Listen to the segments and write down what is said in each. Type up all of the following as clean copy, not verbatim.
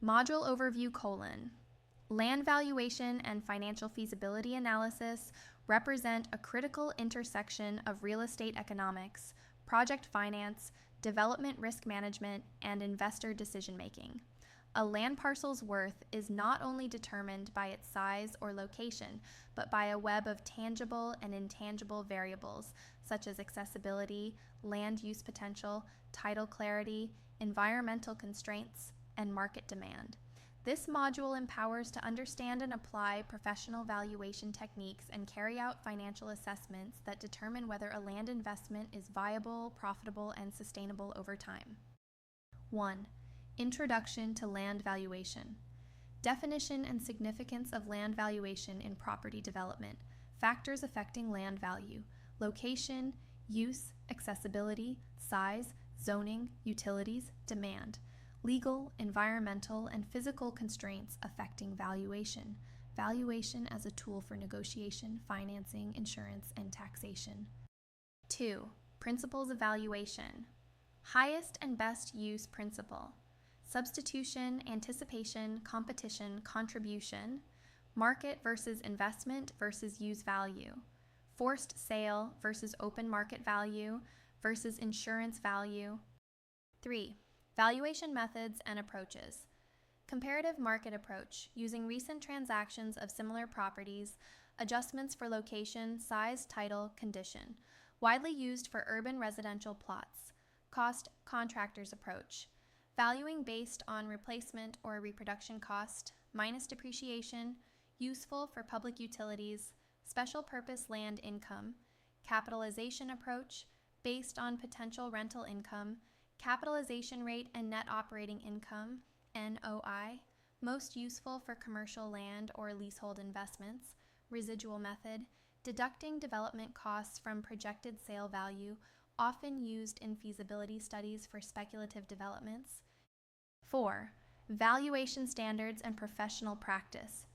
Module Overview: Land valuation and financial feasibility analysis represent a critical intersection of real estate economics, project finance, development risk management, and investor decision-making. A land parcel's worth is not only determined by its size or location, but by a web of tangible and intangible variables such as accessibility, land use potential, title clarity, environmental constraints, and market demand. This module empowers to understand and apply professional valuation techniques and carry out financial assessments that determine whether a land investment is viable, profitable, and sustainable over time. 1. Introduction to land valuation. Definition and significance of land valuation in property development. Factors affecting land value. Location, use, accessibility, size, zoning, utilities, demand. Legal, environmental, and physical constraints affecting valuation. Valuation as a tool for negotiation, financing, insurance, and taxation. 2. Principles of valuation. Highest and best use principle. Substitution, anticipation, competition, contribution. Market versus investment versus use value. Forced sale versus open market value versus insurance value. 3. Valuation methods and approaches. Comparative market approach, using recent transactions of similar properties, adjustments for location, size, title, condition. Widely used for urban residential plots. Cost contractors approach. Valuing based on replacement or reproduction cost, minus depreciation, useful for public utilities, special purpose land income. Capitalization approach, based on potential rental income, capitalization rate and net operating income, NOI, most useful for commercial land or leasehold investments. Residual method, deducting development costs from projected sale value, often used in feasibility studies for speculative developments. 4. Valuation standards and professional practice.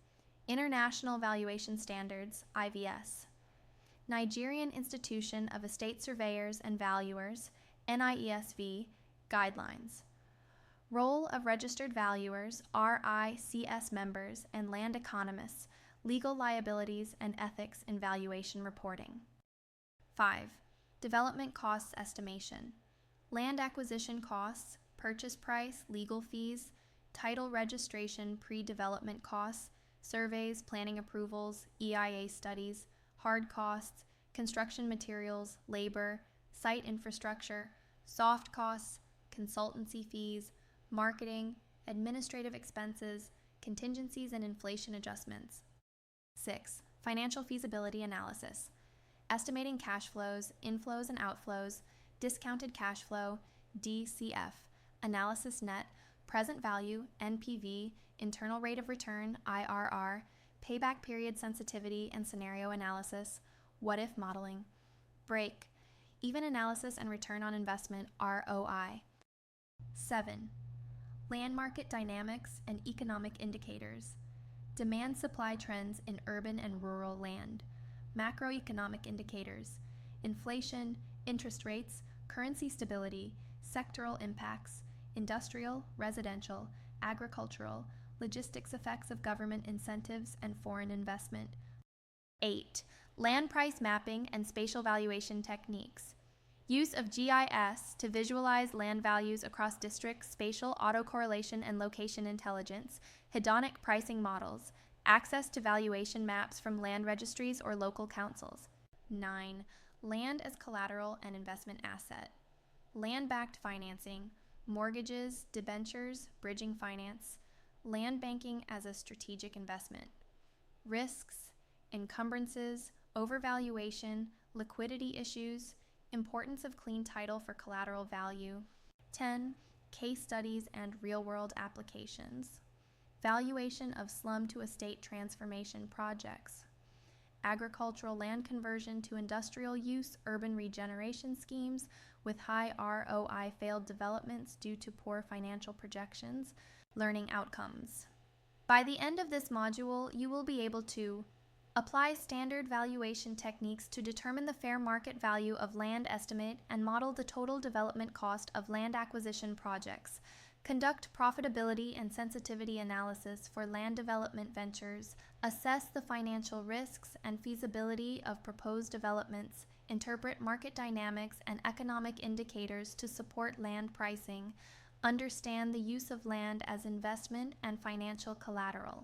International Valuation Standards, IVS. Nigerian Institution of Estate Surveyors and Valuers, NIESV, Guidelines. Role of registered valuers, RICS members, and land economists, legal liabilities and ethics in valuation reporting. 5. Development costs estimation. Land acquisition costs, purchase price, legal fees, title registration pre-development costs, surveys, planning approvals, EIA studies, hard costs, construction materials, labor, site infrastructure, soft costs, consultancy fees, marketing, administrative expenses, contingencies and inflation adjustments. 6. Financial feasibility analysis. Estimating cash flows, inflows and outflows, discounted cash flow, DCF, analysis net, present value, NPV, internal rate of return, IRR, payback period sensitivity and scenario analysis, what-if modeling, break, even analysis and return on investment, ROI. 7. Land market dynamics and economic indicators. Demand-supply trends in urban and rural land. Macroeconomic indicators. Inflation, interest rates, currency stability, sectoral impacts, industrial, residential, agricultural, logistics effects of government incentives and foreign investment. 8. Land price mapping and spatial valuation techniques. Use of GIS to visualize land values across districts, spatial autocorrelation and location intelligence, hedonic pricing models, access to valuation maps from land registries or local councils. 9. Land as collateral and investment asset. Land-backed financing, mortgages, debentures, bridging finance, land banking as a strategic investment. Risks, encumbrances, overvaluation, liquidity issues, importance of clean title for collateral value. 10. Case studies and real-world applications. Valuation of slum-to-estate transformation projects. Agricultural land conversion to industrial use, urban regeneration schemes with high ROI failed developments due to poor financial projections. Learning outcomes. By the end of this module, you will be able to apply standard valuation techniques to determine the fair market value of land estimate and model the total development cost of land acquisition projects. Conduct profitability and sensitivity analysis for land development ventures, assess the financial risks and feasibility of proposed developments, interpret market dynamics and economic indicators to support land pricing, understand the use of land as investment and financial collateral.